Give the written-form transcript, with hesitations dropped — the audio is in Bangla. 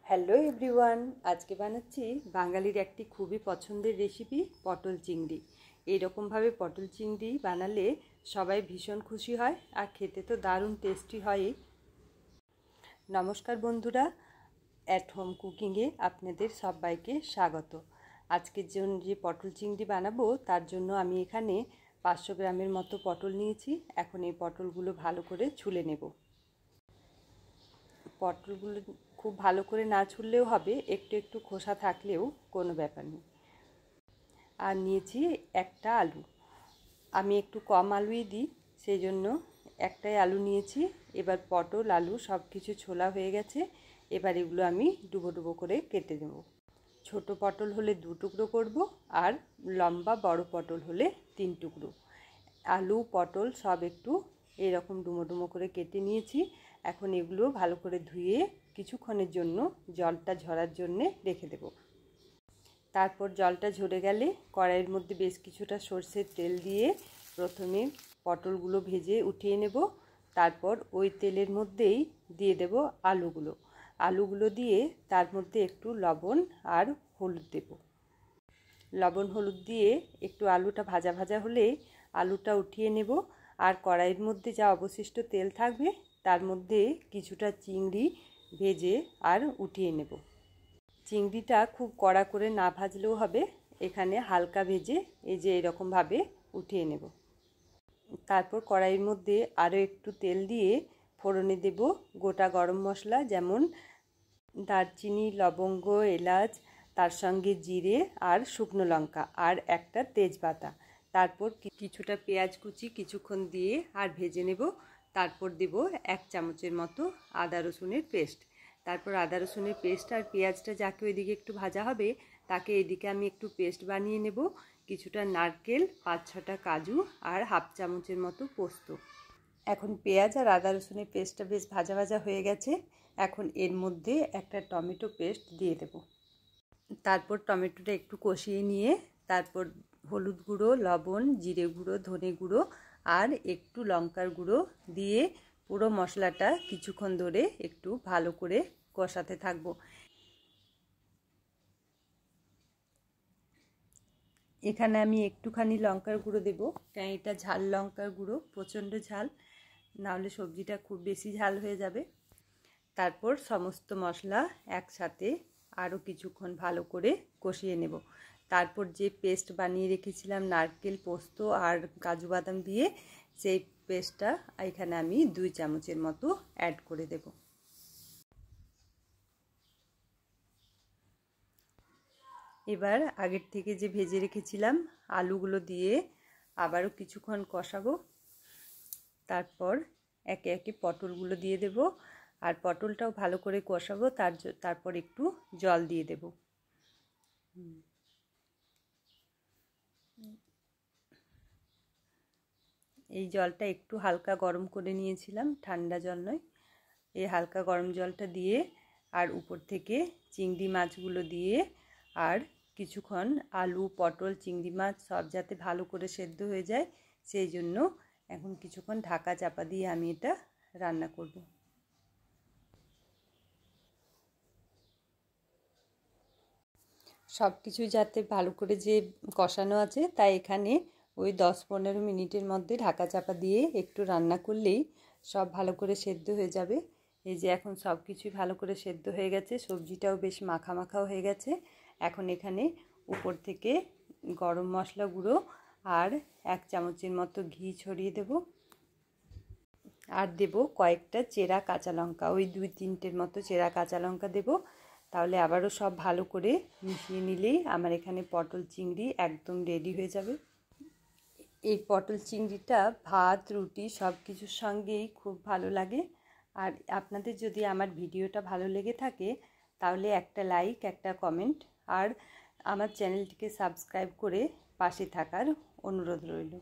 হ্যালো এভরিওয়ান, আজকে বানাচ্ছি বাঙালির একটি খুবই পছন্দের রেসিপি পটল চিংড়ি। এইরকমভাবে পটল চিংড়ি বানালে সবাই ভীষণ খুশি হয় আর খেতে তো দারুণ টেস্টি হয়। নমস্কার বন্ধুরা, অ্যাট হোম কুকিংয়ে আপনাদের সবাইকে স্বাগত। আজকের জন্য যে পটল চিংড়ি বানাবো তার জন্য আমি এখানে 500 গ্রামের মতো পটল নিয়েছি। এখন এই পটলগুলো ভালো করে ছুলে নেব। পটলগুলো খুব ভালো করে না ছুললেও হবে, একটু একটু খোসা থাকলেও কোনো ব্যাপার নেই। আর নিয়েছি একটা আলু, আমি একটু কম আলুই দিই, সেই জন্য একটাই আলু নিয়েছি। এবার পটল আলু সব কিছু ছোলা হয়ে গেছে। এবার এগুলো আমি ডুবো ডুবো করে কেটে দেব। ছোট পটল হলে 2 টুকরো করব, আর লম্বা বড় পটল হলে 3 টুকরো। আলু পটল সব একটু এরকম ডুমো ডুমো করে কেটে নিয়েছি। এখন এগুলো ভালো করে ধুয়ে কিছুক্ষণের জন্য জলটা ঝরার জন্যে রেখে দেব। তারপর জলটা ঝরে গেলে কড়াইয়ের মধ্যে বেশ কিছুটা সর্ষের তেল দিয়ে প্রথমে পটলগুলো ভেজে উঠিয়ে নেব। তারপর ওই তেলের মধ্যেই দিয়ে দেব আলুগুলো দিয়ে তার মধ্যে একটু লবণ আর হলুদ দেব। লবণ হলুদ দিয়ে একটু আলুটা ভাজা ভাজা হলে আলুটা উঠিয়ে নেব। আর কড়াইয়ের মধ্যে যা অবশিষ্ট তেল থাকবে তার মধ্যে কিছুটা চিংড়ি ভেজে আর উঠিয়ে নেব। চিংড়িটা খুব কড়া করে না ভাজলেও হবে, এখানে হালকা ভেজে এই যে এরকমভাবে উঠিয়ে নেব। তারপর কড়াইয়ের মধ্যে আরও একটু তেল দিয়ে ফোড়নে দেব গোটা গরম মশলা, যেমন দারচিনি, লবঙ্গ, এলাচ, তার সঙ্গে জিরে আর শুকনো লঙ্কা আর একটা তেজপাতা। তারপর কিছুটা পেঁয়াজ কুচি কিছুক্ষণ দিয়ে আর ভেজে নেব। তারপর দেব 1 চামচের মতো আদা রসুনের পেস্ট। তারপর আদা রসুনের পেস্ট আর পেঁয়াজটা যাকে ওইদিকে একটু ভাজা হবে তাকে এদিকে আমি একটু পেস্ট বানিয়ে নেব। কিছুটা নারকেল, 5-6টা কাজু আর 1/2 চামচের মতো পোস্ত। এখন পেঁয়াজ আর আদা রসুনের পেস্টটা বেশ ভাজা ভাজা হয়ে গেছে। এখন এর মধ্যে একটা টমেটো পেস্ট দিয়ে দেব। তারপর টমেটোটা একটু কষিয়ে নিয়ে তারপর হলুদ গুঁড়ো, লবণ, জিরে গুঁড়ো, ধনে গুঁড়ো আর একটু লঙ্কার গুঁড়ো দিয়ে পুরো মশলাটা কিছুক্ষণ ধরে একটু ভালো করে কষাতে থাকবো। এখানে আমি একটুখানি লঙ্কার গুঁড়ো দেবো, কারণ এটা ঝাল লঙ্কার গুঁড়ো, প্রচণ্ড ঝাল, নাহলে সবজিটা খুব বেশি ঝাল হয়ে যাবে। তারপর সমস্ত মশলা একসাথে আরও কিছুক্ষণ ভালো করে কষিয়ে নেব। তারপর যে পেস্ট বানিয়ে রেখেছিলাম নারকেল, পোস্ত আর কাজু বাদাম দিয়ে, সেই পেস্টটা এখানে আমি 2 চামচের মতো অ্যাড করে দেব। এবার আগের থেকে যে ভেজে রেখেছিলাম আলুগুলো দিয়ে আবারও কিছুক্ষণ কষাবো। তারপর একে একে পটলগুলো দিয়ে দেব, আর পটলটাও ভালো করে কষাবো। তারপর একটু জল দিয়ে দেব। এই জলটা একটু হালকা গরম করে নিয়েছিলাম, ঠান্ডা জল নয়। এই হালকা গরম জলটা দিয়ে আর উপর থেকে চিংড়ি মাছগুলো দিয়ে আর কিছুক্ষণ আলু, পটল, চিংড়ি মাছ সব যাতে ভালো করে সেদ্ধ হয়ে যায়, সেই জন্য এখন কিছুক্ষণ ঢাকা চাপা দিয়ে আমি এটা রান্না করব। সব কিছু যাতে ভালো করে যে কষানো আছে, তাই এখানে ওই 10-15 মিনিটের মধ্যে ঢাকা চাপা দিয়ে একটু রান্না করলেই সব ভালো করে সেদ্ধ হয়ে যাবে। এই যে এখন সব কিছুই ভালো করে সেদ্ধ হয়ে গেছে, সবজিটাও বেশ মাখা মাখাও হয়ে গেছে। এখন এখানে উপর থেকে গরম মশলা গুঁড়ো আর 1 চামচের মতো ঘি ছড়িয়ে দেব। আর দেব কয়েকটা চেরা কাঁচা লঙ্কা, ওই 2-3টের মতো চেরা কাঁচা লঙ্কা দেব। তাহলে আবারও সব ভালো করে মিশিয়ে নিলেই আমার এখানে পটল চিংড়ি একদম রেডি হয়ে যাবে। এই পটল চিংড়িটা ভাত, রুটি সব কিছুর সঙ্গেই খুব ভালো লাগে। আর আপনাদের যদি আমার ভিডিওটা ভালো লেগে থাকে তাহলে একটা লাইক, একটা কমেন্ট আর আমার চ্যানেলটিকে সাবস্ক্রাইব করে পাশে থাকার অনুরোধ রইল।